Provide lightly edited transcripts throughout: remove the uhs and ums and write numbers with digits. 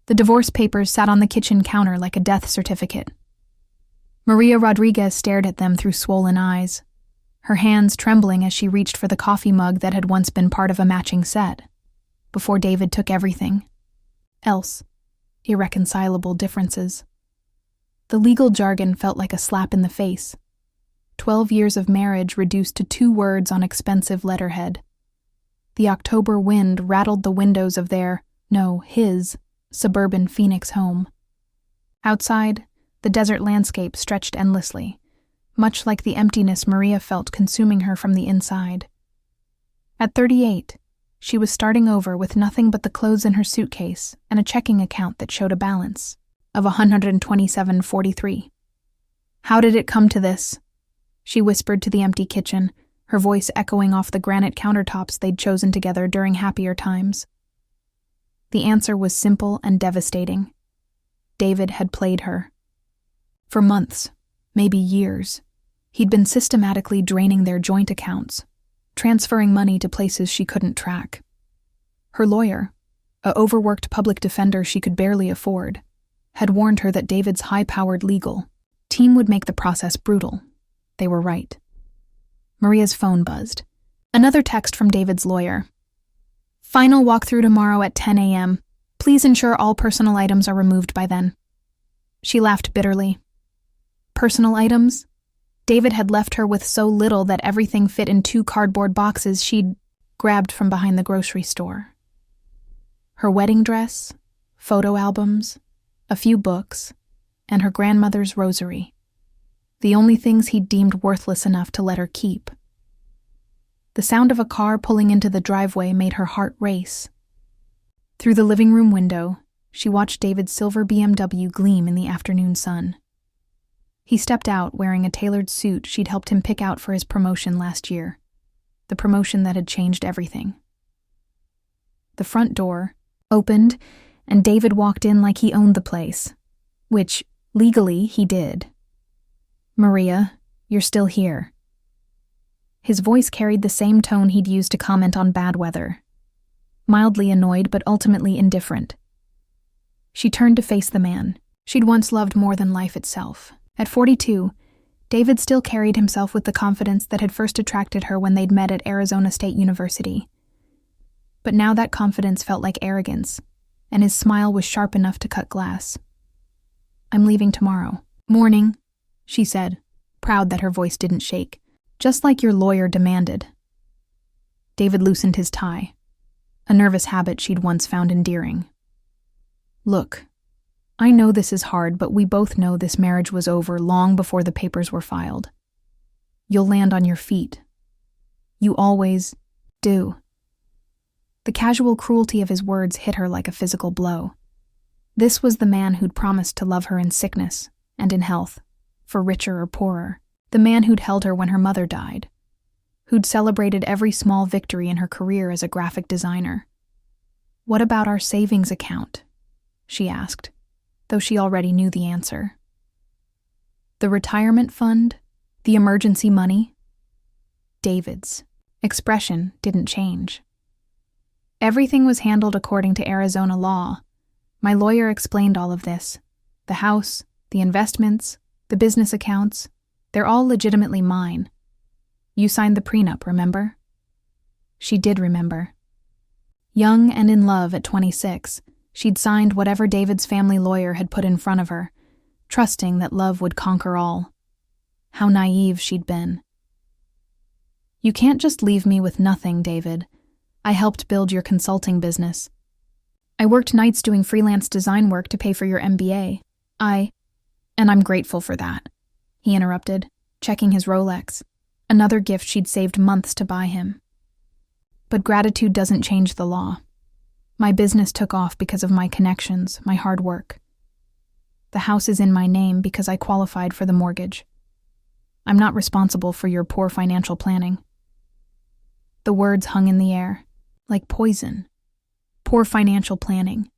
The divorce papers sat on the kitchen counter like a death certificate. Maria Rodriguez stared at them through swollen eyes, her hands trembling as she reached for the coffee mug that had once been part of a matching set, before David took everything else. Irreconcilable differences. The legal jargon felt like a slap in the face. 12 years of marriage reduced to 2 words on expensive letterhead. The October wind rattled the windows of his, suburban Phoenix home. Outside, the desert landscape stretched endlessly, much like the emptiness Maria felt consuming her from the inside. At 38, she was starting over with nothing but the clothes in her suitcase and a checking account that showed a balance of $127.43. How did it come to this? She whispered to the empty kitchen, her voice echoing off the granite countertops they'd chosen together during happier times. The answer was simple and devastating. David had played her. For months, maybe years, he'd been systematically draining their joint accounts, transferring money to places she couldn't track. Her lawyer, a overworked public defender she could barely afford, had warned her that David's high-powered legal team would make the process brutal. They were right. Maria's phone buzzed. Another text from David's lawyer. Final walkthrough tomorrow at 10 a.m. Please ensure all personal items are removed by then. She laughed bitterly. Personal items? David had left her with so little that everything fit in 2 cardboard boxes she'd grabbed from behind the grocery store. Her wedding dress, photo albums, a few books, and her grandmother's rosary. The only things he'd deemed worthless enough to let her keep. The sound of a car pulling into the driveway made her heart race. Through the living room window, she watched David's silver BMW gleam in the afternoon sun. He stepped out wearing a tailored suit she'd helped him pick out for his promotion last year, the promotion that had changed everything. The front door opened, and David walked in like he owned the place, which, legally, he did. Maria, you're still here. His voice carried the same tone he'd used to comment on bad weather. Mildly annoyed, but ultimately indifferent. She turned to face the man she'd once loved more than life itself. At 42, David still carried himself with the confidence that had first attracted her when they'd met at Arizona State University. But now that confidence felt like arrogance, and his smile was sharp enough to cut glass. I'm leaving tomorrow. Morning, she said, proud that her voice didn't shake. Just like your lawyer demanded. David loosened his tie, a nervous habit she'd once found endearing. Look, I know this is hard, but we both know this marriage was over long before the papers were filed. You'll land on your feet. You always do. The casual cruelty of his words hit her like a physical blow. This was the man who'd promised to love her in sickness and in health, for richer or poorer. The man who'd held her when her mother died, who'd celebrated every small victory in her career as a graphic designer. What about our savings account? She asked, though she already knew the answer. The retirement fund? The emergency money? David's expression didn't change. Everything was handled according to Arizona law. My lawyer explained all of this. The house, the investments, the business accounts. They're all legitimately mine. You signed the prenup, remember? She did remember. Young and in love at 26, she'd signed whatever David's family lawyer had put in front of her, trusting that love would conquer all. How naive she'd been. You can't just leave me with nothing, David. I helped build your consulting business. I worked nights doing freelance design work to pay for your MBA. And I'm grateful for that. He interrupted, checking his Rolex, another gift she'd saved months to buy him. But gratitude doesn't change the law. My business took off because of my connections, my hard work. The house is in my name because I qualified for the mortgage. I'm not responsible for your poor financial planning. The words hung in the air, like poison. Poor financial planning.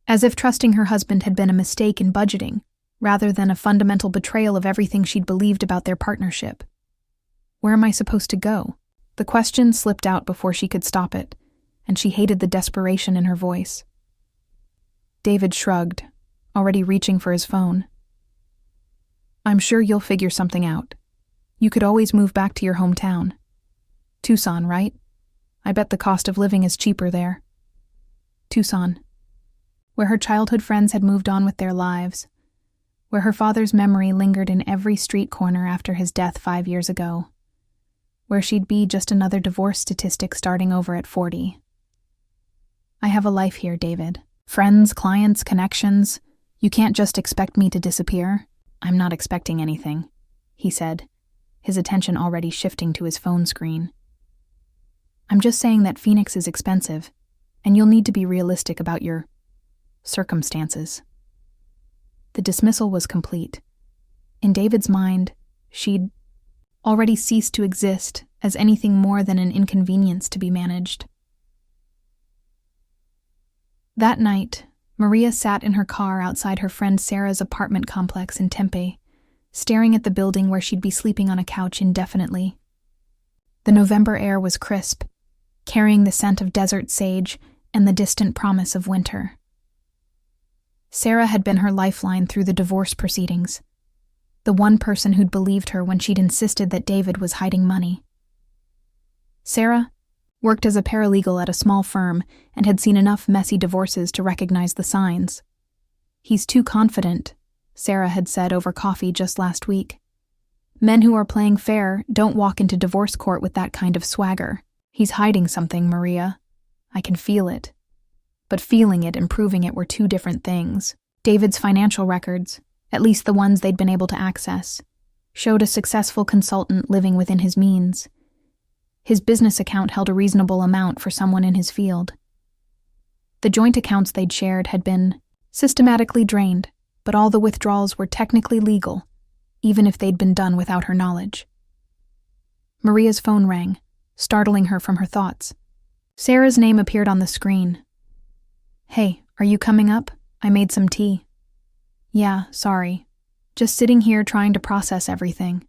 As if trusting her husband had been a mistake in budgeting, rather than a fundamental betrayal of everything she'd believed about their partnership. Where am I supposed to go? The question slipped out before she could stop it, and she hated the desperation in her voice. David shrugged, already reaching for his phone. I'm sure you'll figure something out. You could always move back to your hometown. Tucson, right? I bet the cost of living is cheaper there. Tucson, where her childhood friends had moved on with their lives, where her father's memory lingered in every street corner after his death 5 years ago, where she'd be just another divorce statistic starting over at 40. I have a life here, David. Friends, clients, connections. You can't just expect me to disappear. I'm not expecting anything, he said, his attention already shifting to his phone screen. I'm just saying that Phoenix is expensive, and you'll need to be realistic about your circumstances. The dismissal was complete. In David's mind, she'd already ceased to exist as anything more than an inconvenience to be managed. That night, Maria sat in her car outside her friend Sarah's apartment complex in Tempe, staring at the building where she'd be sleeping on a couch indefinitely. The November air was crisp, carrying the scent of desert sage and the distant promise of winter. Sarah had been her lifeline through the divorce proceedings, the one person who'd believed her when she'd insisted that David was hiding money. Sarah worked as a paralegal at a small firm and had seen enough messy divorces to recognize the signs. He's too confident, Sarah had said over coffee just last week. Men who are playing fair don't walk into divorce court with that kind of swagger. He's hiding something, Maria. I can feel it. But feeling it and proving it were two different things. David's financial records, at least the ones they'd been able to access, showed a successful consultant living within his means. His business account held a reasonable amount for someone in his field. The joint accounts they'd shared had been systematically drained, but all the withdrawals were technically legal, even if they'd been done without her knowledge. Maria's phone rang, startling her from her thoughts. Sarah's name appeared on the screen. Hey, are you coming up? I made some tea. Yeah, sorry. Just sitting here trying to process everything.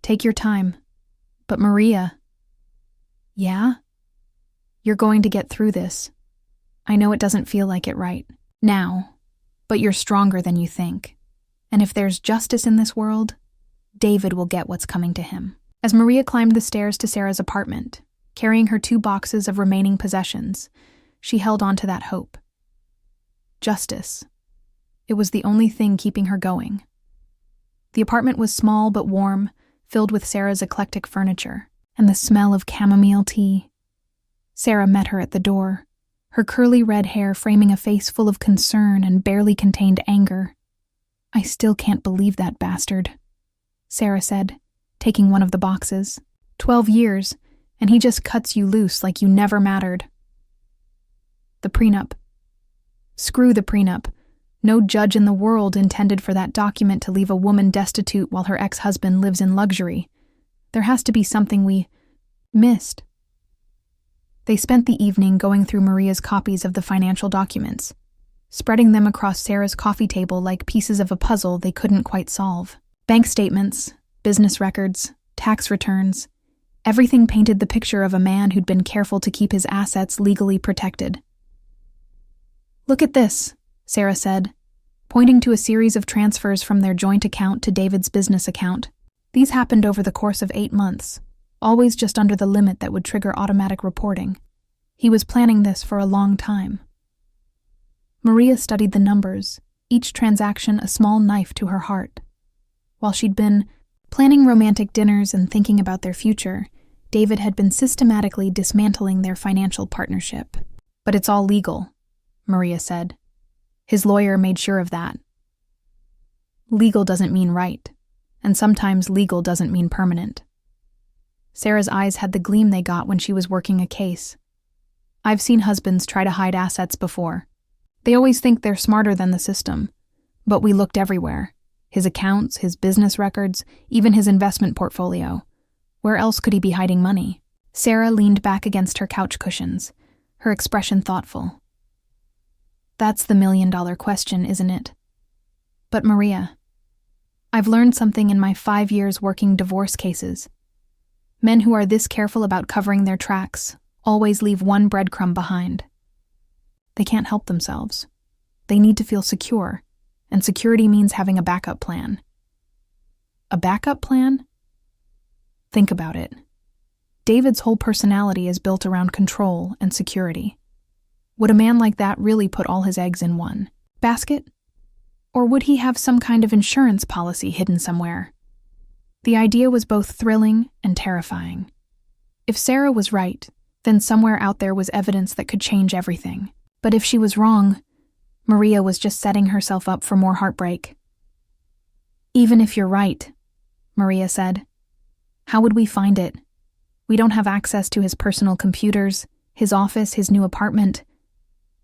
Take your time. But Maria... Yeah? You're going to get through this. I know it doesn't feel like it right now, but you're stronger than you think. And if there's justice in this world, David will get what's coming to him. As Maria climbed the stairs to Sarah's apartment, carrying her 2 boxes of remaining possessions, she held on to that hope. Justice. It was the only thing keeping her going. The apartment was small but warm, filled with Sarah's eclectic furniture and the smell of chamomile tea. Sarah met her at the door, her curly red hair framing a face full of concern and barely contained anger. I still can't believe that bastard, Sarah said, taking one of the boxes. 12 years, and he just cuts you loose like you never mattered. The prenup. Screw the prenup. No judge in the world intended for that document to leave a woman destitute while her ex-husband lives in luxury. There has to be something we missed. They spent the evening going through Maria's copies of the financial documents, spreading them across Sarah's coffee table like pieces of a puzzle they couldn't quite solve. Bank statements, business records, tax returns, everything painted the picture of a man who'd been careful to keep his assets legally protected. Look at this, Sarah said, pointing to a series of transfers from their joint account to David's business account. These happened over the course of 8 months, always just under the limit that would trigger automatic reporting. He was planning this for a long time. Maria studied the numbers, each transaction a small knife to her heart. While she'd been planning romantic dinners and thinking about their future, David had been systematically dismantling their financial partnership. But it's all legal, Maria said. His lawyer made sure of that. Legal doesn't mean right, and sometimes legal doesn't mean permanent. Sarah's eyes had the gleam they got when she was working a case. I've seen husbands try to hide assets before. They always think they're smarter than the system, but we looked everywhere. His accounts, his business records, even his investment portfolio. Where else could he be hiding money? Sarah leaned back against her couch cushions, her expression thoughtful. That's the $1 million question, isn't it? But Maria, I've learned something in my 5 years working divorce cases. Men who are this careful about covering their tracks always leave one breadcrumb behind. They can't help themselves. They need to feel secure, and security means having a backup plan. A backup plan? Think about it. David's whole personality is built around control and security. Would a man like that really put all his eggs in one basket? Or would he have some kind of insurance policy hidden somewhere? The idea was both thrilling and terrifying. If Sarah was right, then somewhere out there was evidence that could change everything. But if she was wrong, Maria was just setting herself up for more heartbreak. Even if you're right, Maria said, how would we find it? We don't have access to his personal computers, his office, his new apartment.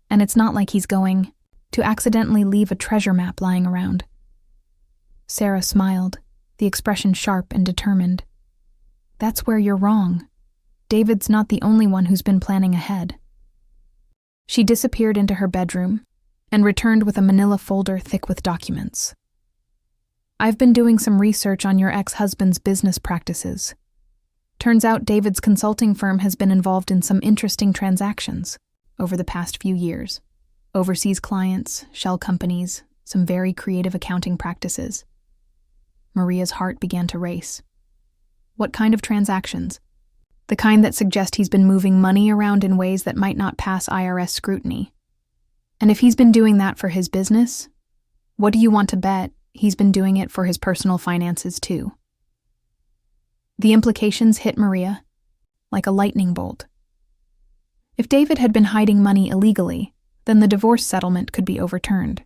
And it's not like he's going to accidentally leave a treasure map lying around. Sarah smiled, the expression sharp and determined. That's where you're wrong. David's not the only one who's been planning ahead. She disappeared into her bedroom and returned with a manila folder thick with documents. I've been doing some research on your ex-husband's business practices. Turns out David's consulting firm has been involved in some interesting transactions over the past few years. Overseas clients, shell companies, some very creative accounting practices. Maria's heart began to race. What kind of transactions? The kind that suggest he's been moving money around in ways that might not pass IRS scrutiny. And if he's been doing that for his business, what do you want to bet he's been doing it for his personal finances too? The implications hit Maria like a lightning bolt. If David had been hiding money illegally, then the divorce settlement could be overturned.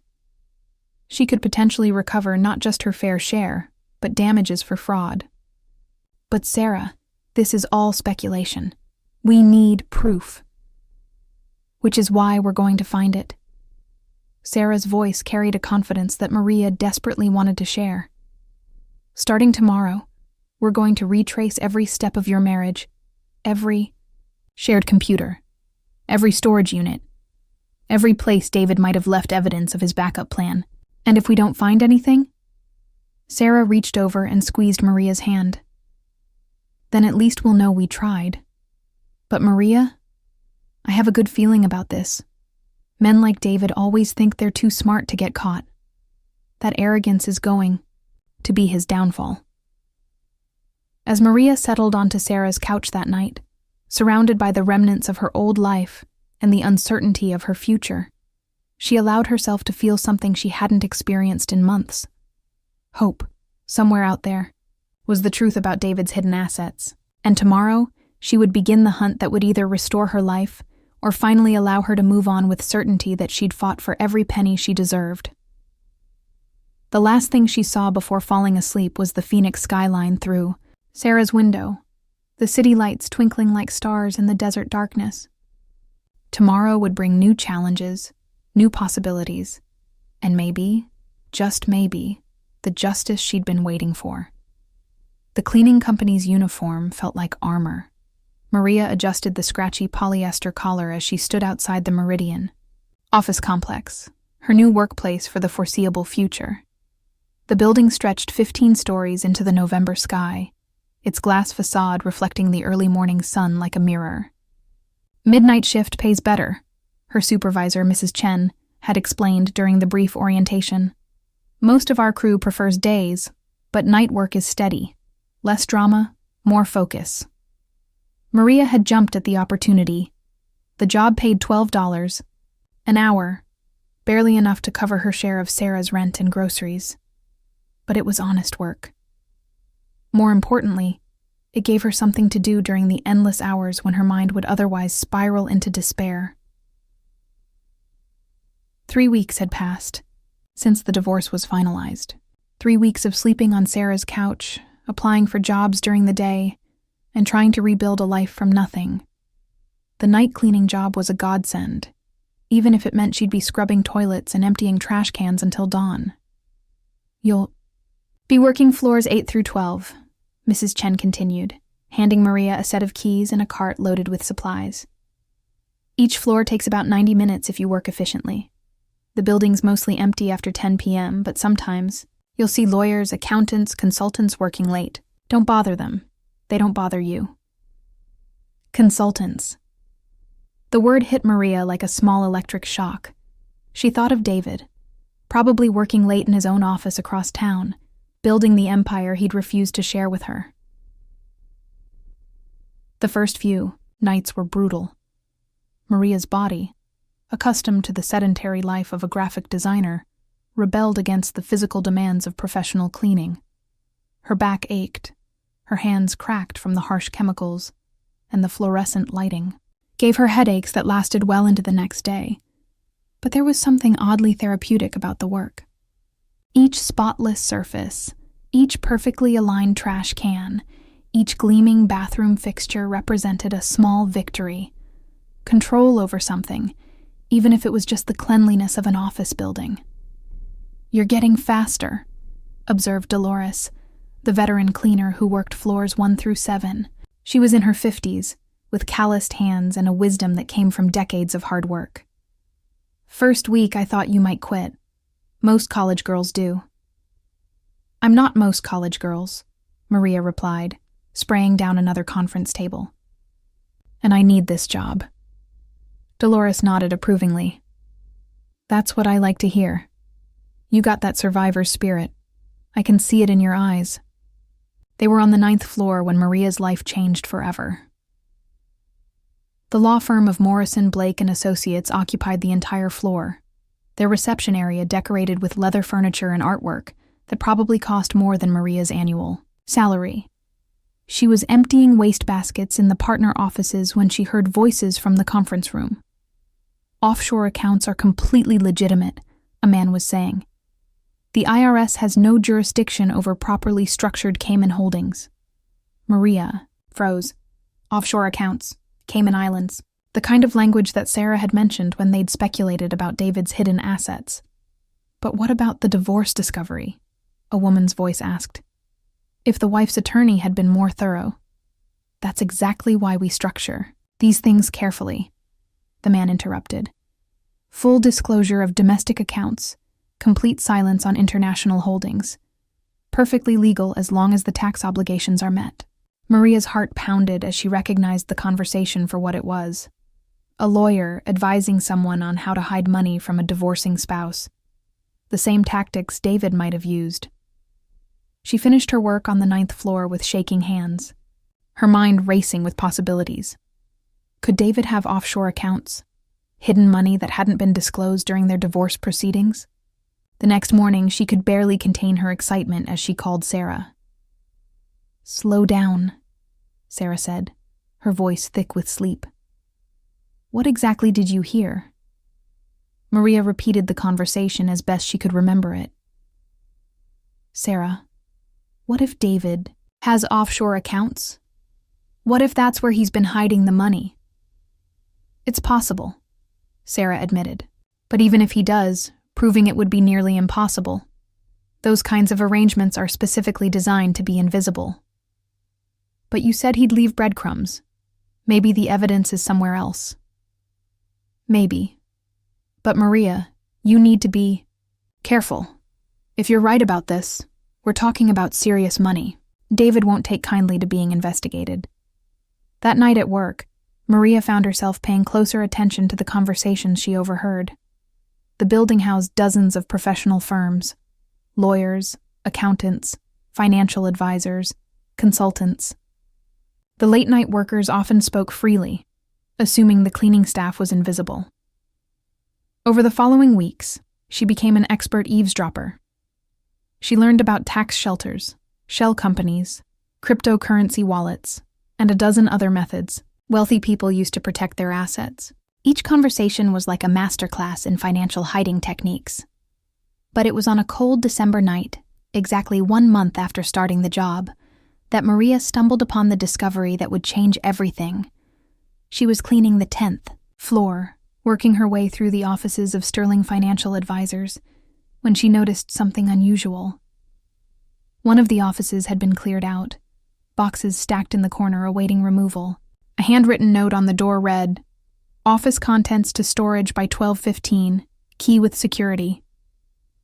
She could potentially recover not just her fair share, but damages for fraud. But Sarah, this is all speculation. We need proof. Which is why we're going to find it. Sarah's voice carried a confidence that Maria desperately wanted to share. Starting tomorrow, we're going to retrace every step of your marriage, every shared computer, every storage unit, every place David might have left evidence of his backup plan. And if we don't find anything? Sarah reached over and squeezed Maria's hand. Then at least we'll know we tried. But Maria, I have a good feeling about this. Men like David always think they're too smart to get caught. That arrogance is going to be his downfall. As Maria settled onto Sarah's couch that night, surrounded by the remnants of her old life and the uncertainty of her future, she allowed herself to feel something she hadn't experienced in months. Hope, somewhere out there, was the truth about David's hidden assets, and tomorrow she would begin the hunt that would either restore her life or finally allow her to move on with certainty that she'd fought for every penny she deserved. The last thing she saw before falling asleep was the Phoenix skyline through Sarah's window, the city lights twinkling like stars in the desert darkness. Tomorrow would bring new challenges, new possibilities, and maybe, just maybe, the justice she'd been waiting for. The cleaning company's uniform felt like armor. Maria adjusted the scratchy polyester collar as she stood outside the Meridian office complex, her new workplace for the foreseeable future. The building stretched 15 stories into the November sky, its glass facade reflecting the early morning sun like a mirror. Midnight shift pays better, her supervisor, Mrs. Chen, had explained during the brief orientation. Most of our crew prefers days, but night work is steady. Less drama, more focus. Maria had jumped at the opportunity. The job paid $12 an hour, barely enough to cover her share of Sarah's rent and groceries. But it was honest work. More importantly, it gave her something to do during the endless hours when her mind would otherwise spiral into despair. 3 weeks had passed since the divorce was finalized. 3 weeks of sleeping on Sarah's couch, applying for jobs during the day, and trying to rebuild a life from nothing. The night cleaning job was a godsend, even if it meant she'd be scrubbing toilets and emptying trash cans until dawn. You'll be working floors 8 through 12, Mrs. Chen continued, handing Maria a set of keys and a cart loaded with supplies. Each floor takes about 90 minutes if you work efficiently. The building's mostly empty after 10 p.m., but sometimes you'll see lawyers, accountants, consultants working late. Don't bother them. They don't bother you. Consultants. The word hit Maria like a small electric shock. She thought of David, probably working late in his own office across town, building the empire he'd refused to share with her. The first few nights were brutal. Maria's body, accustomed to the sedentary life of a graphic designer, rebelled against the physical demands of professional cleaning. Her back ached, her hands cracked from the harsh chemicals, and the fluorescent lighting gave her headaches that lasted well into the next day. But there was something oddly therapeutic about the work. Each spotless surface, each perfectly aligned trash can, each gleaming bathroom fixture represented a small victory. Control over something, even if it was just the cleanliness of an office building. "You're getting faster," observed Dolores, the veteran cleaner who worked floors 1 through 7. She was in her 50s, with calloused hands and a wisdom that came from decades of hard work. "First week I thought you might quit. Most college girls do." "I'm not most college girls," Maria replied, spraying down another conference table. "And I need this job." Dolores nodded approvingly. "That's what I like to hear. You got that survivor's spirit. I can see it in your eyes." They were on the 9th floor when Maria's life changed forever. The law firm of Morrison, Blake & Associates occupied the entire floor, their reception area decorated with leather furniture and artwork that probably cost more than Maria's annual salary. She was emptying wastebaskets in the partner offices when she heard voices from the conference room. "Offshore accounts are completely legitimate," a man was saying. "The IRS has no jurisdiction over properly structured Cayman holdings." Maria froze. Offshore accounts, Cayman Islands, the kind of language that Sarah had mentioned when they'd speculated about David's hidden assets. "But what about the divorce discovery?" a woman's voice asked. If the wife's attorney had been more thorough. "That's exactly why we structure these things carefully," the man interrupted. "Full disclosure of domestic accounts, complete silence on international holdings. Perfectly legal as long as the tax obligations are met." Maria's heart pounded as she recognized the conversation for what it was. A lawyer advising someone on how to hide money from a divorcing spouse. The same tactics David might have used. She finished her work on the 9th floor with shaking hands, her mind racing with possibilities. Could David have offshore accounts? Hidden money that hadn't been disclosed during their divorce proceedings? The next morning, she could barely contain her excitement as she called Sarah. "Slow down," Sarah said, her voice thick with sleep. "What exactly did you hear?" Maria repeated the conversation as best she could remember it. "Sarah, what if David has offshore accounts? What if that's where he's been hiding the money?" "It's possible," Sarah admitted. "But even if he does, proving it would be nearly impossible. Those kinds of arrangements are specifically designed to be invisible." "But you said he'd leave breadcrumbs. Maybe the evidence is somewhere else." "Maybe. But Maria, you need to be careful. If you're right about this, we're talking about serious money. David won't take kindly to being investigated." That night at work, Maria found herself paying closer attention to the conversations she overheard. The building housed dozens of professional firms, lawyers, accountants, financial advisors, consultants. The late-night workers often spoke freely, assuming the cleaning staff was invisible. Over the following weeks, she became an expert eavesdropper. She learned about tax shelters, shell companies, cryptocurrency wallets, and a dozen other methods wealthy people used to protect their assets. Each conversation was like a masterclass in financial hiding techniques. But it was on a cold December night, exactly 1 month after starting the job, that Maria stumbled upon the discovery that would change everything. She was cleaning the 10th floor, working her way through the offices of Sterling Financial Advisors, when she noticed something unusual. One of the offices had been cleared out, boxes stacked in the corner awaiting removal. A handwritten note on the door read, "Office contents to storage by 12:15, key with security."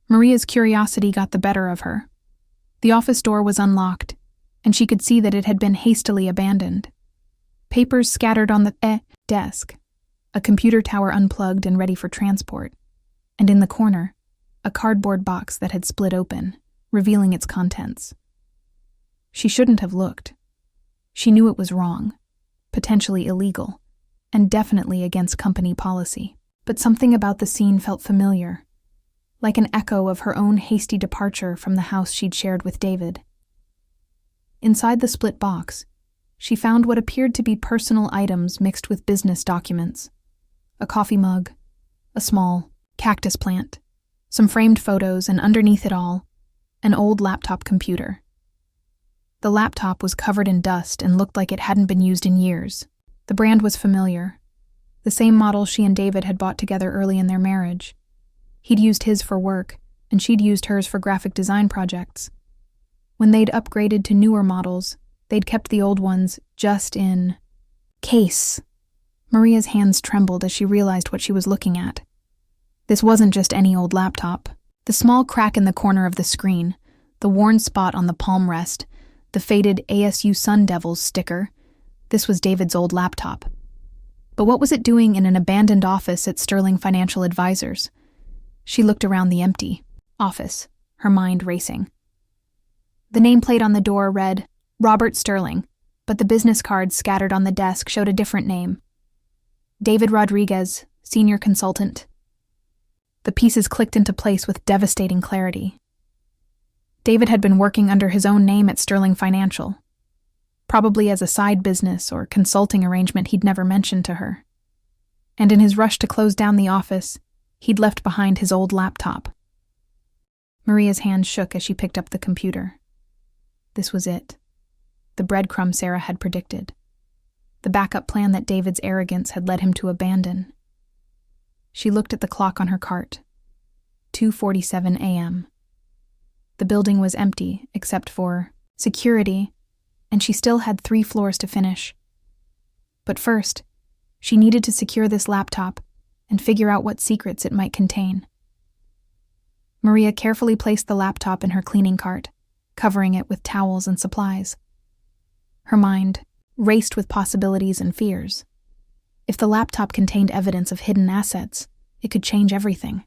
Maria's curiosity got the better of her. The office door was unlocked, and she could see that it had been hastily abandoned. Papers scattered on the desk, a computer tower unplugged and ready for transport, and in the corner, a cardboard box that had split open, revealing its contents. She shouldn't have looked. She knew it was wrong, potentially illegal, and definitely against company policy. But something about the scene felt familiar, like an echo of her own hasty departure from the house she'd shared with David. Inside the split box, she found what appeared to be personal items mixed with business documents. A coffee mug, a small cactus plant, some framed photos, and underneath it all, an old laptop computer. The laptop was covered in dust and looked like it hadn't been used in years. The brand was familiar, the same model she and David had bought together early in their marriage. He'd used his for work, and she'd used hers for graphic design projects. When they'd upgraded to newer models, they'd kept the old ones just in case. Maria's hands trembled as she realized what she was looking at. This wasn't just any old laptop. The small crack in the corner of the screen, the worn spot on the palm rest, the faded ASU Sun Devils sticker, this was David's old laptop. But what was it doing in an abandoned office at Sterling Financial Advisors? She looked around the empty office, her mind racing. The nameplate on the door read, Robert Sterling, but the business cards scattered on the desk showed a different name. David Rodriguez, Senior Consultant. The pieces clicked into place with devastating clarity. David had been working under his own name at Sterling Financial, probably as a side business or consulting arrangement he'd never mentioned to her. And in his rush to close down the office, he'd left behind his old laptop. Maria's hand shook as she picked up the computer. This was it. The breadcrumb Sarah had predicted. The backup plan that David's arrogance had led him to abandon. She looked at the clock on her cart. 2:47 a.m. The building was empty, except for security, and she still had 3 floors to finish. But first, she needed to secure this laptop and figure out what secrets it might contain. Maria carefully placed the laptop in her cleaning cart, covering it with towels and supplies. Her mind raced with possibilities and fears. If the laptop contained evidence of hidden assets, it could change everything.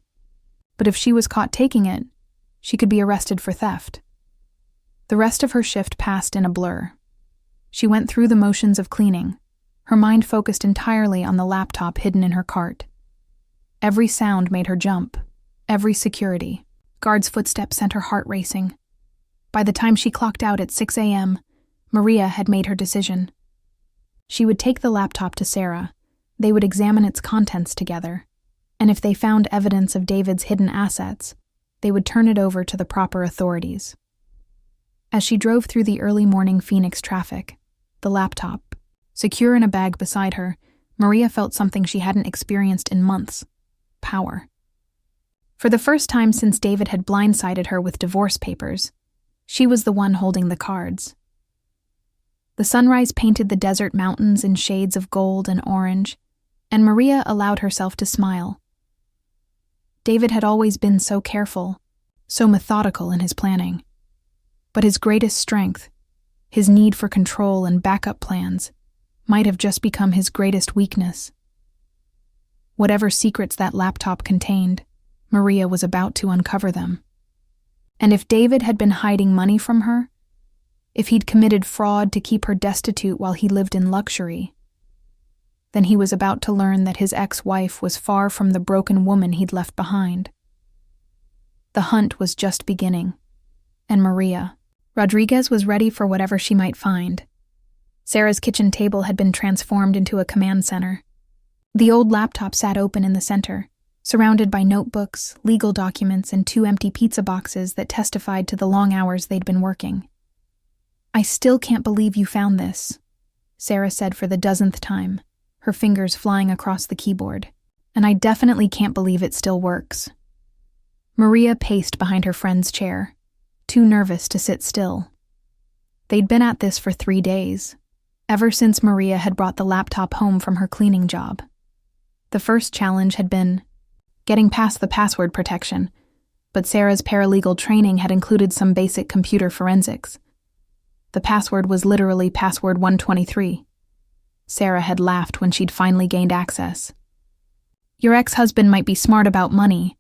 But if she was caught taking it, she could be arrested for theft. The rest of her shift passed in a blur. She went through the motions of cleaning, her mind focused entirely on the laptop hidden in her cart. Every sound made her jump, every security. Guard's footsteps sent her heart racing. By the time she clocked out at 6 a.m., Maria had made her decision. She would take the laptop to Sarah, they would examine its contents together, and if they found evidence of David's hidden assets, they would turn it over to the proper authorities. As she drove through the early morning Phoenix traffic, the laptop, secure in a bag beside her, Maria felt something she hadn't experienced in months: power. For the first time since David had blindsided her with divorce papers, she was the one holding the cards. The sunrise painted the desert mountains in shades of gold and orange, and Maria allowed herself to smile. David had always been so careful, so methodical in his planning. But his greatest strength, his need for control and backup plans, might have just become his greatest weakness. Whatever secrets that laptop contained, Maria was about to uncover them. And if David had been hiding money from her, if he'd committed fraud to keep her destitute while he lived in luxury, then he was about to learn that his ex-wife was far from the broken woman he'd left behind. The hunt was just beginning, and Maria Rodriguez was ready for whatever she might find. Sarah's kitchen table had been transformed into a command center. The old laptop sat open in the center, surrounded by notebooks, legal documents, and 2 empty pizza boxes that testified to the long hours they'd been working. "I still can't believe you found this," Sarah said for the 10th time, her fingers flying across the keyboard. "And I definitely can't believe it still works." Maria paced behind her friend's chair, too nervous to sit still. They'd been at this for 3 days, ever since Maria had brought the laptop home from her cleaning job. The first challenge had been getting past the password protection, but Sarah's paralegal training had included some basic computer forensics. The password was literally password 123. Sarah had laughed when she'd finally gained access. "Your ex-husband might be smart about money,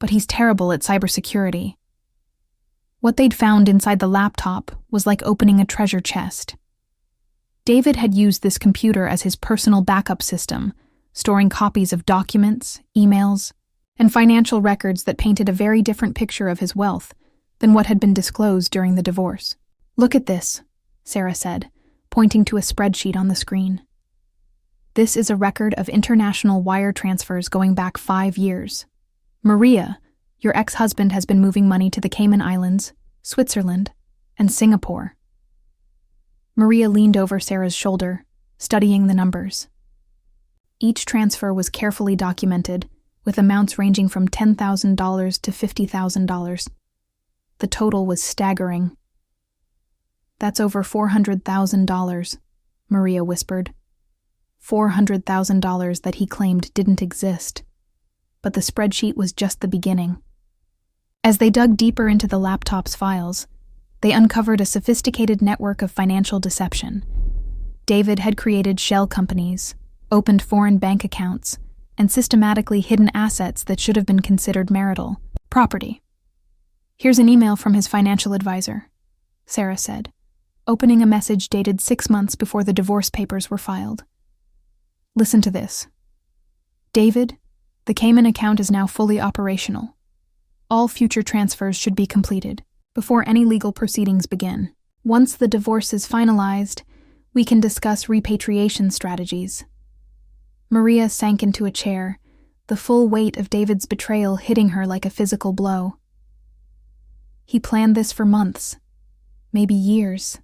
but he's terrible at cybersecurity. What they'd found inside the laptop was like opening a treasure chest. David had used this computer as his personal backup system, storing copies of documents, emails, and financial records that painted a very different picture of his wealth than what had been disclosed during the divorce. "Look at this," Sarah said, pointing to a spreadsheet on the screen. "This is a record of international wire transfers going back 5 years. Maria, your ex-husband, has been moving money to the Cayman Islands, Switzerland, and Singapore." Maria leaned over Sarah's shoulder, studying the numbers. Each transfer was carefully documented, with amounts ranging from $10,000 to $50,000. The total was staggering. "That's over $400,000, Maria whispered. $400,000 that he claimed didn't exist. But the spreadsheet was just the beginning. As they dug deeper into the laptop's files, they uncovered a sophisticated network of financial deception. David had created shell companies, opened foreign bank accounts, and systematically hidden assets that should have been considered marital property. "Here's an email from his financial advisor," Sarah said, opening a message dated 6 months before the divorce papers were filed. "Listen to this. David, the Cayman account is now fully operational. All future transfers should be completed before any legal proceedings begin. Once the divorce is finalized, we can discuss repatriation strategies." Maria sank into a chair, the full weight of David's betrayal hitting her like a physical blow. "He planned this for months, maybe years.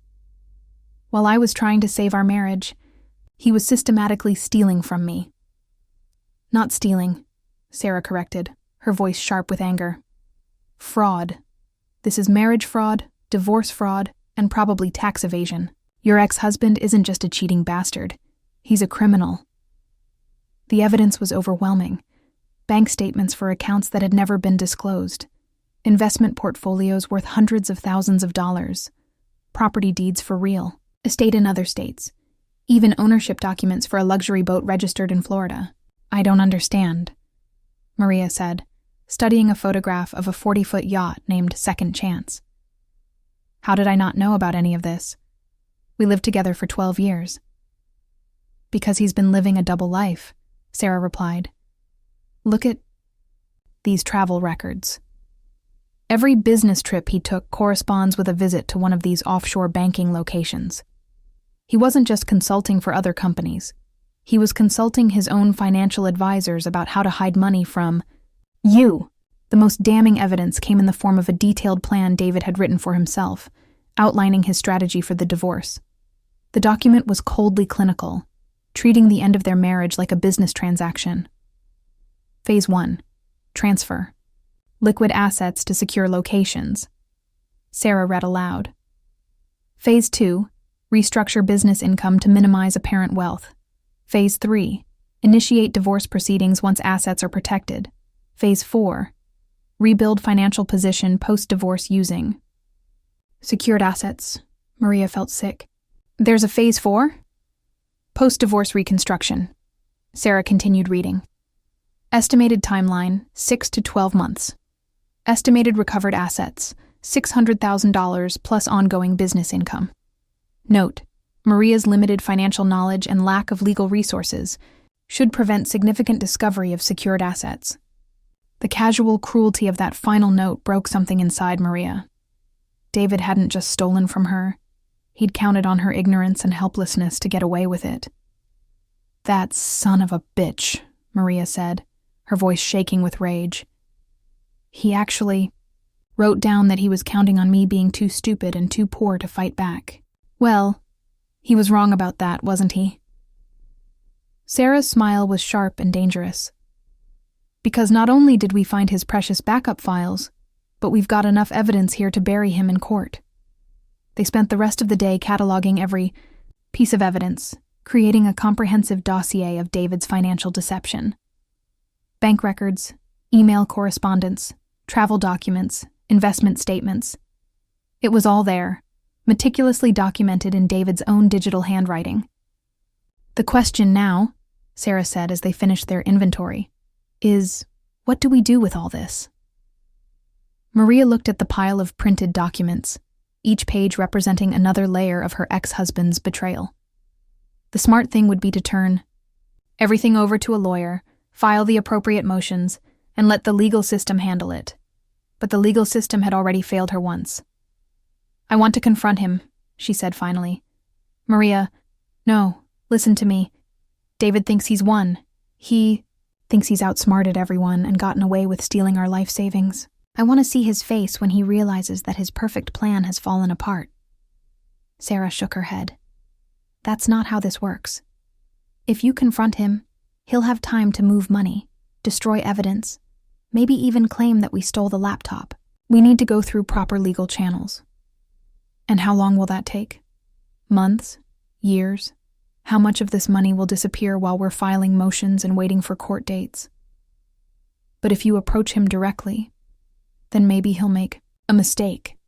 While I was trying to save our marriage, he was systematically stealing from me." "Not stealing," Sarah corrected, her voice sharp with anger. "Fraud. This is marriage fraud, divorce fraud, and probably tax evasion. Your ex-husband isn't just a cheating bastard. He's a criminal." The evidence was overwhelming. Bank statements for accounts that had never been disclosed, investment portfolios worth hundreds of thousands of dollars, property deeds for real, estate in other states, even ownership documents for a luxury boat registered in Florida. "I don't understand," Maria said, studying a photograph of a 40-foot yacht named Second Chance. "How did I not know about any of this? We lived together for 12 years. "Because he's been living a double life," Sarah replied. "Look at these travel records. Every business trip he took corresponds with a visit to one of these offshore banking locations. He wasn't just consulting for other companies. He was consulting his own financial advisors about how to hide money from you." The most damning evidence came in the form of a detailed plan David had written for himself, outlining his strategy for the divorce. The document was coldly clinical, treating the end of their marriage like a business transaction. Phase 1. Transfer. Liquid assets to secure locations. Sarah read aloud. Phase 2. Restructure business income to minimize apparent wealth. Phase 3. Initiate divorce proceedings once assets are protected. Phase 4. Rebuild financial position post-divorce using secured assets. Maria felt sick. "There's a Phase 4? Post-divorce reconstruction." Sarah continued reading. Estimated timeline, 6 to 12 months. Estimated recovered assets, $600,000 plus ongoing business income. Note, Maria's limited financial knowledge and lack of legal resources should prevent significant discovery of secured assets. The casual cruelty of that final note broke something inside Maria. David hadn't just stolen from her. He'd counted on her ignorance and helplessness to get away with it. "That son of a bitch," Maria said, her voice shaking with rage. "He actually wrote down that he was counting on me being too stupid and too poor to fight back. Well, he was wrong about that, wasn't he?" Sarah's smile was sharp and dangerous. "Because not only did we find his precious backup files, but we've got enough evidence here to bury him in court." They spent the rest of the day cataloging every piece of evidence, creating a comprehensive dossier of David's financial deception. Bank records, email correspondence, travel documents, investment statements. It was all there, meticulously documented in David's own digital handwriting. "The question now," Sarah said as they finished their inventory, "is, what do we do with all this?" Maria looked at the pile of printed documents, each page representing another layer of her ex-husband's betrayal. The smart thing would be to turn everything over to a lawyer, file the appropriate motions, and let the legal system handle it. But the legal system had already failed her once. "I want to confront him," she said finally. "Maria, no, listen to me. David thinks he's won. He thinks he's outsmarted everyone and gotten away with stealing our life savings. I want to see his face when he realizes that his perfect plan has fallen apart." Sarah shook her head. "That's not how this works. If you confront him, he'll have time to move money, destroy evidence, maybe even claim that we stole the laptop. We need to go through proper legal channels." "And how long will that take? Months? Years? How much of this money will disappear while we're filing motions and waiting for court dates? But if you approach him directly, then maybe he'll make a mistake.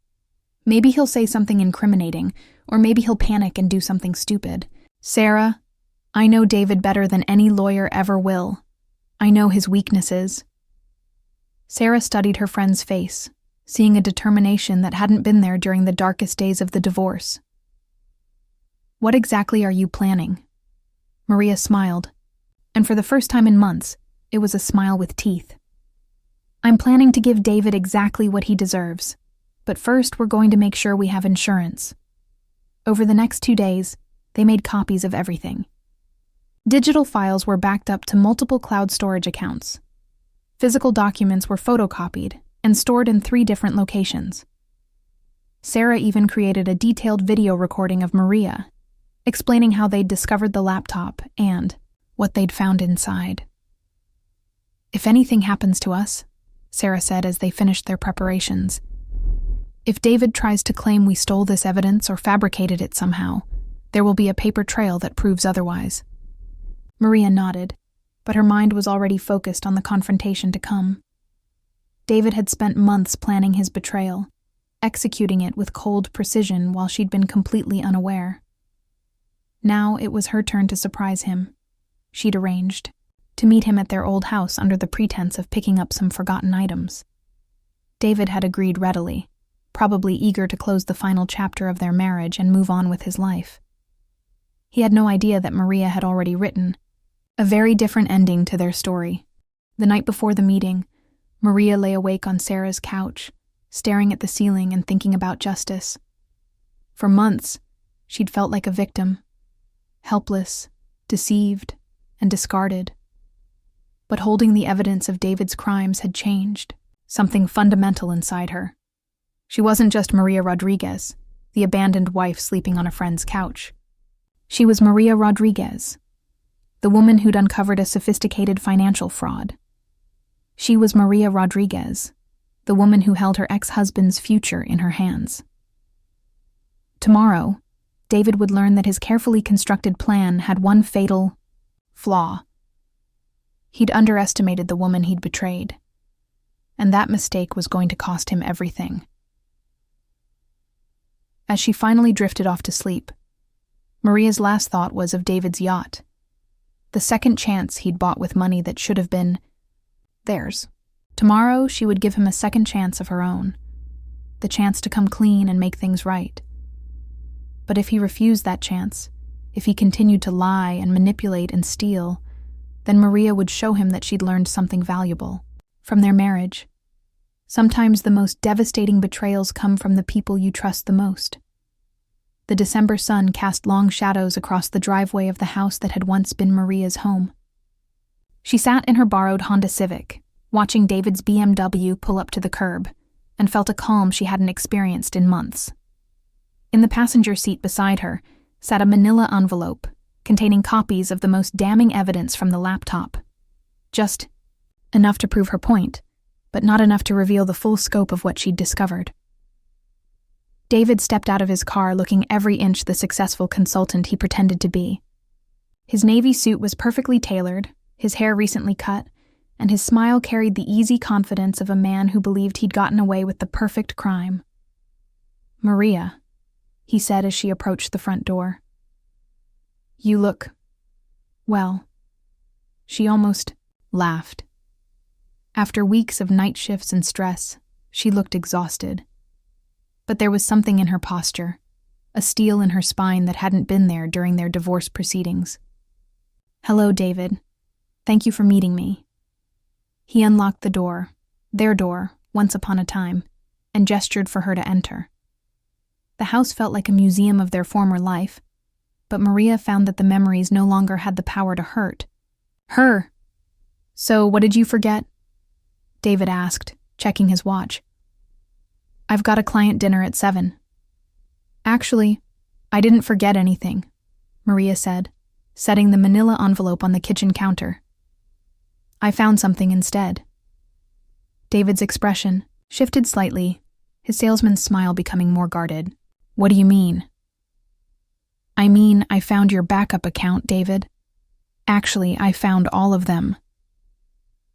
Maybe he'll say something incriminating, or maybe he'll panic and do something stupid. Sarah, I know David better than any lawyer ever will. I know his weaknesses." Sarah studied her friend's face, seeing a determination that hadn't been there during the darkest days of the divorce. "What exactly are you planning?" Maria smiled, and for the first time in months, it was a smile with teeth. "I'm planning to give David exactly what he deserves, but first we're going to make sure we have insurance." Over the next 2 days, they made copies of everything. Digital files were backed up to multiple cloud storage accounts. Physical documents were photocopied and stored in 3 different locations. Sarah even created a detailed video recording of Maria, explaining how they'd discovered the laptop and what they'd found inside. "If anything happens to us," Sarah said as they finished their preparations, "if David tries to claim we stole this evidence or fabricated it somehow, there will be a paper trail that proves otherwise." Maria nodded, but her mind was already focused on the confrontation to come. David had spent months planning his betrayal, executing it with cold precision while she'd been completely unaware. Now it was her turn to surprise him. She'd arranged to meet him at their old house under the pretense of picking up some forgotten items. David had agreed readily, probably eager to close the final chapter of their marriage and move on with his life. He had no idea that Maria had already written a very different ending to their story. The night before the meeting, Maria lay awake on Sarah's couch, staring at the ceiling and thinking about justice. For months, she'd felt like a victim, helpless, deceived, and discarded. But holding the evidence of David's crimes had changed something fundamental inside her. She wasn't just Maria Rodriguez, the abandoned wife sleeping on a friend's couch. She was Maria Rodriguez, the woman who'd uncovered a sophisticated financial fraud. She was Maria Rodriguez, the woman who held her ex-husband's future in her hands. Tomorrow, David would learn that his carefully constructed plan had one fatal flaw. He'd underestimated the woman he'd betrayed, and that mistake was going to cost him everything. As she finally drifted off to sleep, Maria's last thought was of David's yacht, the second chance he'd bought with money that should have been theirs. Tomorrow, she would give him a second chance of her own, the chance to come clean and make things right. But if he refused that chance, if he continued to lie and manipulate and steal, then Maria would show him that she'd learned something valuable from their marriage. Sometimes the most devastating betrayals come from the people you trust the most. The December sun cast long shadows across the driveway of the house that had once been Maria's home. She sat in her borrowed Honda Civic, watching David's BMW pull up to the curb, and felt a calm she hadn't experienced in months. In the passenger seat beside her sat a manila envelope containing copies of the most damning evidence from the laptop. Just enough to prove her point, but not enough to reveal the full scope of what she'd discovered. David stepped out of his car looking every inch the successful consultant he pretended to be. His navy suit was perfectly tailored, his hair recently cut, and his smile carried the easy confidence of a man who believed he'd gotten away with the perfect crime. "Maria," he said as she approached the front door. "You look, well." She almost laughed. After weeks of night shifts and stress, She looked exhausted. But there was something in her posture, a steel in her spine that hadn't been there during their divorce proceedings. "Hello, David. Thank you for meeting me." He unlocked the door, their door, once upon a time, and gestured for her to enter. The house felt like a museum of their former life, but Maria found that the memories no longer had the power to hurt. Her! "So, what did you forget?" David asked, checking his watch. "I've got a client dinner at 7. "Actually, I didn't forget anything," Maria said, setting the manila envelope on the kitchen counter. "I found something instead." David's expression shifted slightly, his salesman's smile becoming more guarded. "What do you mean?" "I mean, I found your backup account, David. Actually, I found all of them."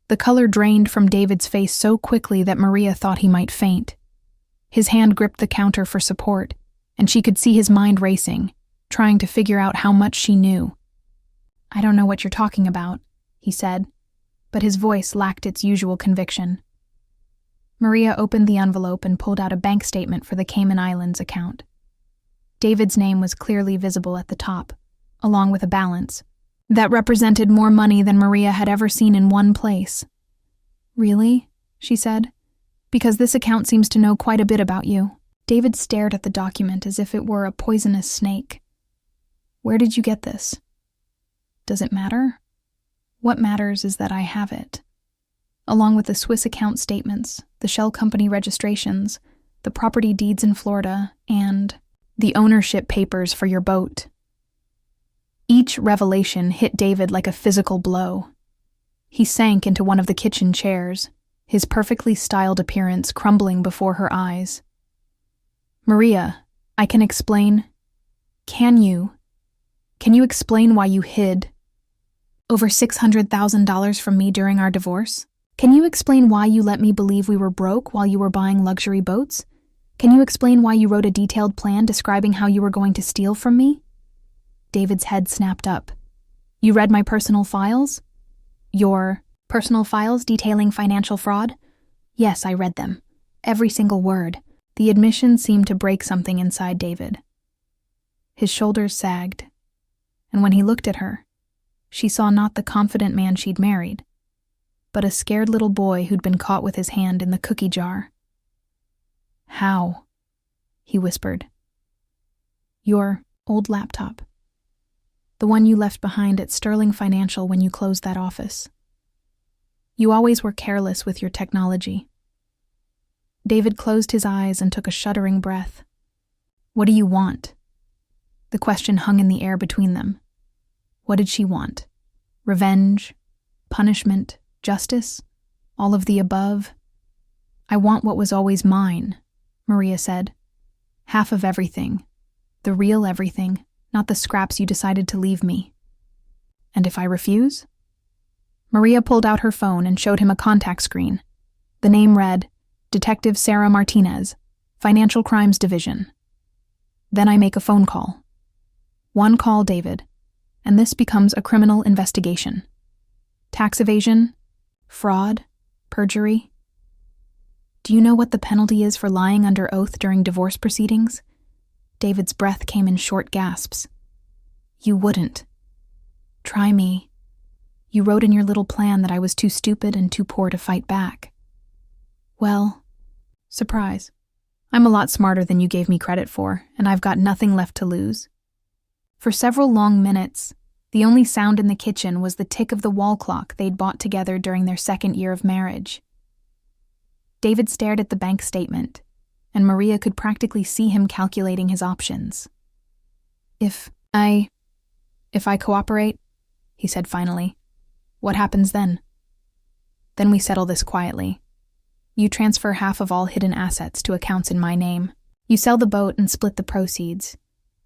The color drained from David's face so quickly that Maria thought he might faint. His hand gripped the counter for support, and she could see his mind racing, trying to figure out how much she knew. "I don't know what you're talking about," he said, but his voice lacked its usual conviction. Maria opened the envelope and pulled out a bank statement for the Cayman Islands account. David's name was clearly visible at the top, along with a balance that represented more money than Maria had ever seen in one place. "Really?" she said. "Because this account seems to know quite a bit about you." David stared at the document as if it were a poisonous snake. "Where did you get this?" "Does it matter? What matters is that I have it. Along with the Swiss account statements, the shell company registrations, the property deeds in Florida, and the ownership papers for your boat." Each revelation hit David like a physical blow. He sank into one of the kitchen chairs, his perfectly styled appearance crumbling before her eyes. "Maria, I can explain." Can you explain why you hid over $600,000 from me during our divorce? Can you explain why you let me believe we were broke while you were buying luxury boats? Can you explain why you wrote a detailed plan describing how you were going to steal from me?" David's head snapped up. "You read my personal files?" "Your personal files detailing financial fraud?" "Yes, I read them. Every single word." The admission seemed to break something inside David. His shoulders sagged, and when he looked at her, she saw not the confident man she'd married, but a scared little boy who'd been caught with his hand in the cookie jar. "How?" he whispered. "Your old laptop. The one you left behind at Sterling Financial when you closed that office. You always were careless with your technology." David closed his eyes and took a shuddering breath. "What do you want?" The question hung in the air between them. What did she want? Revenge? Punishment? Justice? All of the above? "I want what was always mine," Maria said. "Half of everything. The real everything, not the scraps you decided to leave me." "And if I refuse?" Maria pulled out her phone and showed him a contact screen. The name read, "Detective Sarah Martinez, Financial Crimes Division." "Then I make a phone call. One call, David, and this becomes a criminal investigation. Tax evasion, fraud, perjury. Do you know what the penalty is for lying under oath during divorce proceedings?" David's breath came in short gasps. "You wouldn't. Try me. You wrote in your little plan that I was too stupid and too poor to fight back. Well, surprise. I'm a lot smarter than you gave me credit for, and I've got nothing left to lose." For several long minutes, the only sound in the kitchen was the tick of the wall clock they'd bought together during their second year of marriage. David stared at the bank statement, and Maria could practically see him calculating his options. If I cooperate," he said finally, "what happens then?" "Then we settle this quietly. You transfer half of all hidden assets to accounts in my name. You sell the boat and split the proceeds.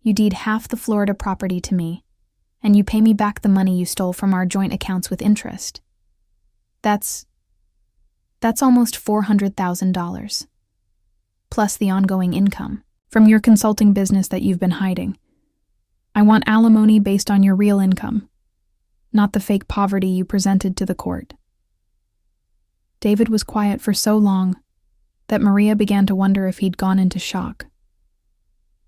You deed half the Florida property to me, and you pay me back the money you stole from our joint accounts with interest. That's almost $400,000, plus the ongoing income from your consulting business that you've been hiding. I want alimony based on your real income, not the fake poverty you presented to the court." David was quiet for so long, that Maria began to wonder if he'd gone into shock.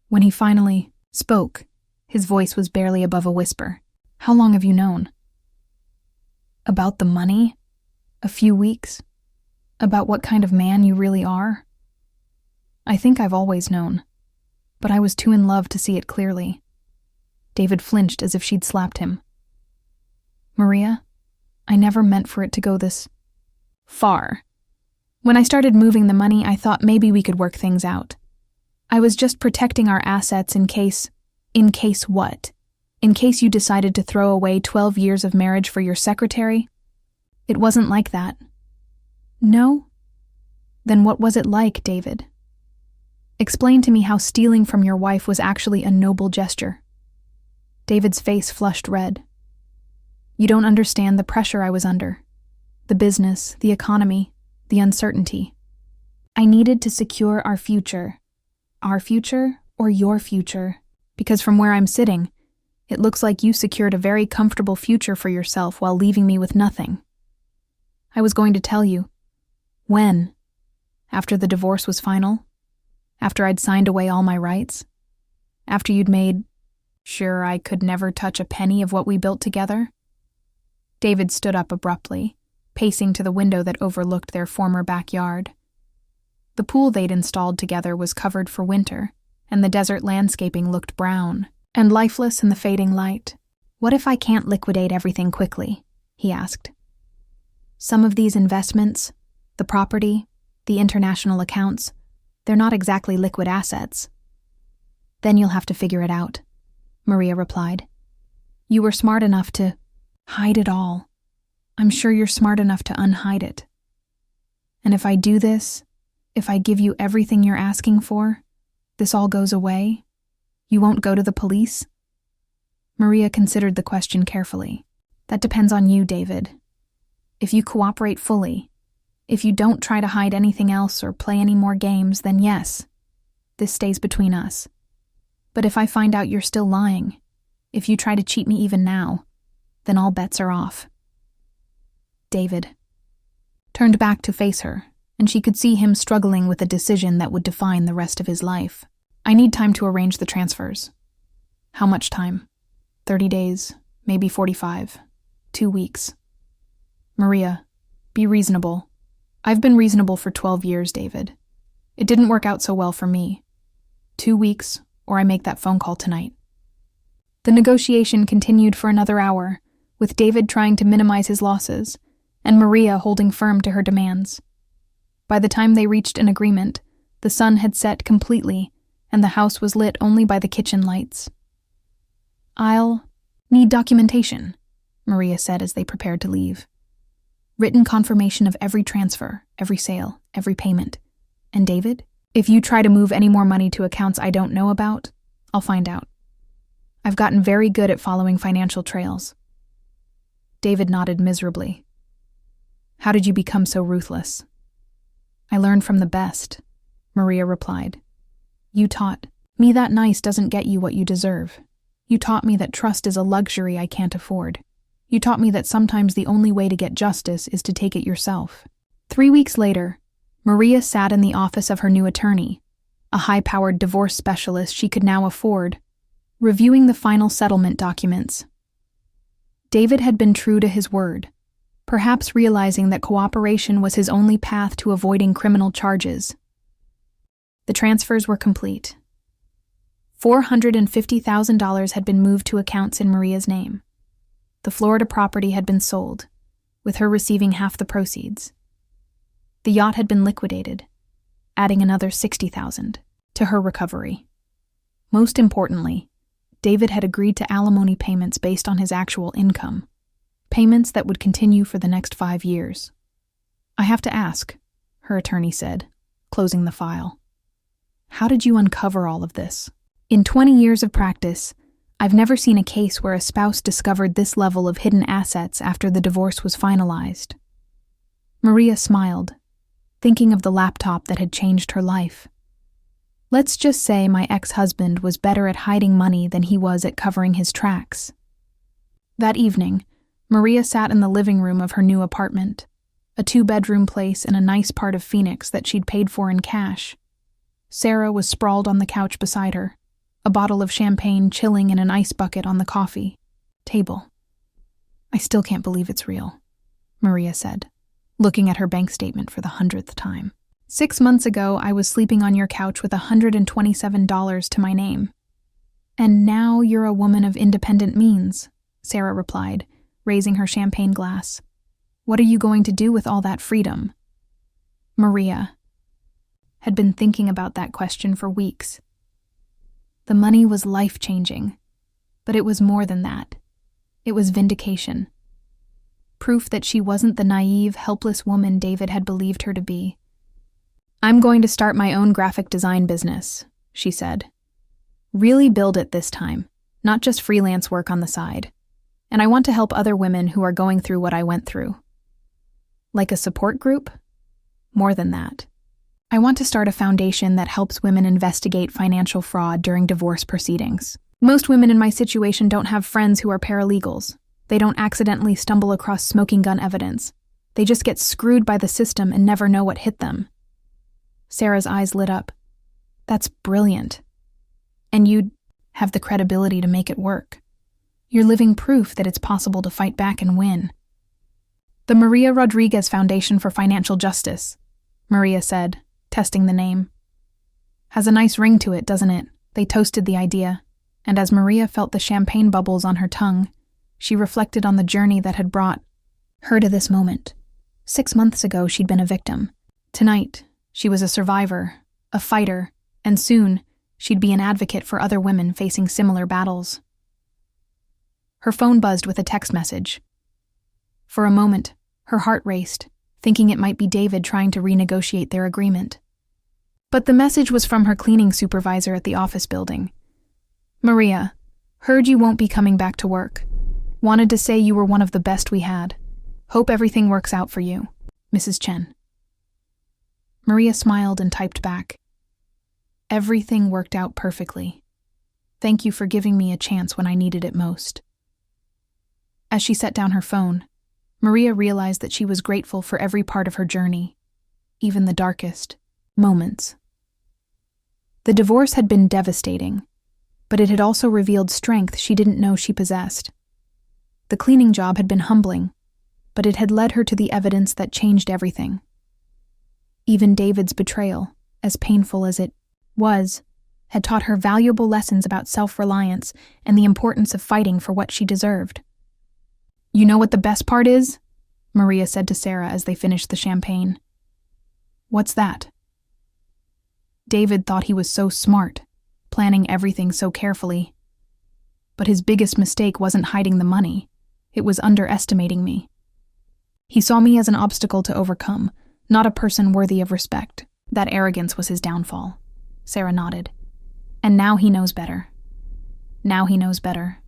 When he finally spoke, his voice was barely above a whisper. "How long have you known?" "About the money? A few weeks? About what kind of man you really are?" "I think I've always known, but I was too in love to see it clearly." David flinched as if she'd slapped him. "Maria, I never meant for it to go this far. When I started moving the money, I thought maybe we could work things out. I was just protecting our assets in case what? In case you decided to throw away 12 years of marriage for your secretary? It wasn't like that." "No? Then what was it like, David? Explain to me how stealing from your wife was actually a noble gesture." David's face flushed red. "You don't understand the pressure I was under. The business, the economy, the uncertainty. I needed to secure our future. Our future or your future? Because from where I'm sitting, it looks like you secured a very comfortable future for yourself while leaving me with nothing. I was going to tell you. When? After the divorce was final? After I'd signed away all my rights? After you'd made sure I could never touch a penny of what we built together?" David stood up abruptly, pacing to the window that overlooked their former backyard. The pool they'd installed together was covered for winter, and the desert landscaping looked brown and lifeless in the fading light. "What if I can't liquidate everything quickly?" he asked. "Some of these investments, the property, the international accounts, they're not exactly liquid assets." "Then you'll have to figure it out," Maria replied. "You were smart enough to hide it all. I'm sure you're smart enough to unhide it. And if I do this, if I give you everything you're asking for, this all goes away? You won't go to the police?" Maria considered the question carefully. "That depends on you, David. If you cooperate fully, if you don't try to hide anything else or play any more games, then yes, this stays between us. But if I find out you're still lying, if you try to cheat me even now, then all bets are off." David turned back to face her, and she could see him struggling with a decision that would define the rest of his life. "I need time to arrange the transfers." "How much time?" 30 days, maybe 45, 2 weeks. "Maria, be reasonable. I've been reasonable for 12 years, David. It didn't work out so well for me. 2 weeks, or I make that phone call tonight." The negotiation continued for another hour, with David trying to minimize his losses, and Maria holding firm to her demands. By the time they reached an agreement, the sun had set completely, and the house was lit only by the kitchen lights. "I'll need documentation," Maria said as they prepared to leave. "Written confirmation of every transfer, every sale, every payment. And David, if you try to move any more money to accounts I don't know about, I'll find out. I've gotten very good at following financial trails." David nodded miserably. "How did you become so ruthless?" "I learned from the best," Maria replied. "You taught me that nice doesn't get you what you deserve. You taught me that trust is a luxury I can't afford. You taught me that sometimes the only way to get justice is to take it yourself." 3 weeks later, Maria sat in the office of her new attorney, a high-powered divorce specialist she could now afford, reviewing the final settlement documents. David had been true to his word, perhaps realizing that cooperation was his only path to avoiding criminal charges. The transfers were complete. $450,000 had been moved to accounts in Maria's name. The Florida property had been sold, with her receiving half the proceeds. The yacht had been liquidated, adding another $60,000 to her recovery. Most importantly, David had agreed to alimony payments based on his actual income, payments that would continue for the next 5 years. "I have to ask," her attorney said, closing the file. "How did you uncover all of this?" "In 20 years of practice, I've never seen a case where a spouse discovered this level of hidden assets after the divorce was finalized." Maria smiled, thinking of the laptop that had changed her life. "Let's just say my ex-husband was better at hiding money than he was at covering his tracks." That evening, Maria sat in the living room of her new apartment, a 2-bedroom place in a nice part of Phoenix that she'd paid for in cash. Sarah was sprawled on the couch beside her, a bottle of champagne chilling in an ice bucket on the coffee table. "I still can't believe it's real," Maria said, looking at her bank statement for the 100th time. "6 months ago, I was sleeping on your couch with $127 to my name. And now you're a woman of independent means," Sarah replied, raising her champagne glass. "What are you going to do with all that freedom?" Maria had been thinking about that question for weeks. The money was life-changing, but it was more than that. It was vindication. Proof that she wasn't the naive, helpless woman David had believed her to be. "I'm going to start my own graphic design business," she said. "Really build it this time, not just freelance work on the side. And I want to help other women who are going through what I went through." "Like a support group?" "More than that. I want to start a foundation that helps women investigate financial fraud during divorce proceedings. Most women in my situation don't have friends who are paralegals. They don't accidentally stumble across smoking gun evidence. They just get screwed by the system and never know what hit them." Sarah's eyes lit up. "That's brilliant. And you'd have the credibility to make it work. You're living proof that it's possible to fight back and win." "The Maria Rodriguez Foundation for Financial Justice," Maria said, testing the name. "Has a nice ring to it, doesn't it?" They toasted the idea, and as Maria felt the champagne bubbles on her tongue, she reflected on the journey that had brought her to this moment. 6 months ago, she'd been a victim. Tonight, she was a survivor, a fighter, and soon, she'd be an advocate for other women facing similar battles. Her phone buzzed with a text message. For a moment, her heart raced, thinking it might be David trying to renegotiate their agreement. But the message was from her cleaning supervisor at the office building. "Maria, heard you won't be coming back to work. Wanted to say you were one of the best we had. Hope everything works out for you. Mrs. Chen." Maria smiled and typed back. "Everything worked out perfectly. Thank you for giving me a chance when I needed it most." As she set down her phone, Maria realized that she was grateful for every part of her journey, even the darkest moments. The divorce had been devastating, but it had also revealed strength she didn't know she possessed. The cleaning job had been humbling, but it had led her to the evidence that changed everything. Even David's betrayal, as painful as it was, had taught her valuable lessons about self-reliance and the importance of fighting for what she deserved. "You know what the best part is?" Maria said to Sarah as they finished the champagne. "What's that?" David thought he was so smart, planning everything so carefully. But his biggest mistake wasn't hiding the money. It was underestimating me. He saw me as an obstacle to overcome, not a person worthy of respect. That arrogance was his downfall. Sarah nodded. "And now he knows better." "Now he knows better,"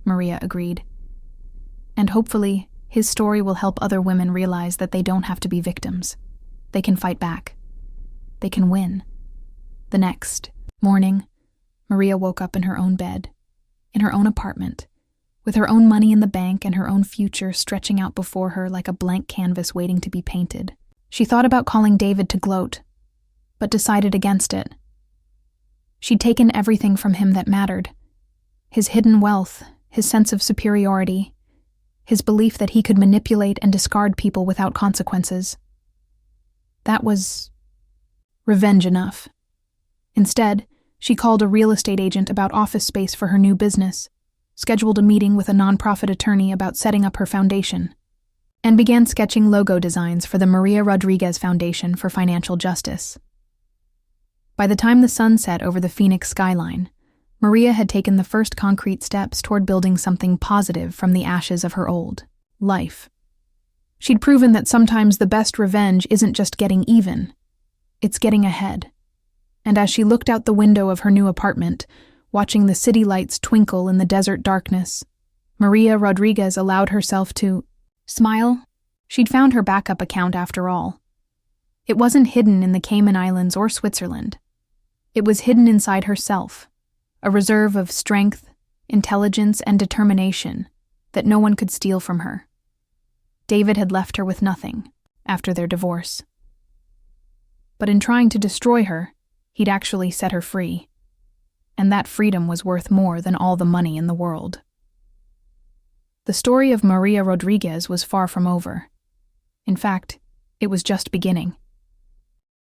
Maria agreed. "And hopefully, his story will help other women realize that they don't have to be victims. They can fight back. They can win." The next morning, Maria woke up in her own bed, in her own apartment, with her own money in the bank and her own future stretching out before her like a blank canvas waiting to be painted. She thought about calling David to gloat, but decided against it. She'd taken everything from him that mattered. His hidden wealth, his sense of superiority, his belief that he could manipulate and discard people without consequences. That was revenge enough. Instead, she called a real estate agent about office space for her new business, scheduled a meeting with a nonprofit attorney about setting up her foundation, and began sketching logo designs for the Maria Rodriguez Foundation for Financial Justice. By the time the sun set over the Phoenix skyline, Maria had taken the first concrete steps toward building something positive from the ashes of her old life. She'd proven that sometimes the best revenge isn't just getting even, it's getting ahead. And as she looked out the window of her new apartment, watching the city lights twinkle in the desert darkness, Maria Rodriguez allowed herself to smile. She'd found her backup account after all. It wasn't hidden in the Cayman Islands or Switzerland. It was hidden inside herself, a reserve of strength, intelligence, and determination that no one could steal from her. David had left her with nothing, after their divorce. But in trying to destroy her, he'd actually set her free. And that freedom was worth more than all the money in the world. The story of Maria Rodriguez was far from over. In fact, it was just beginning.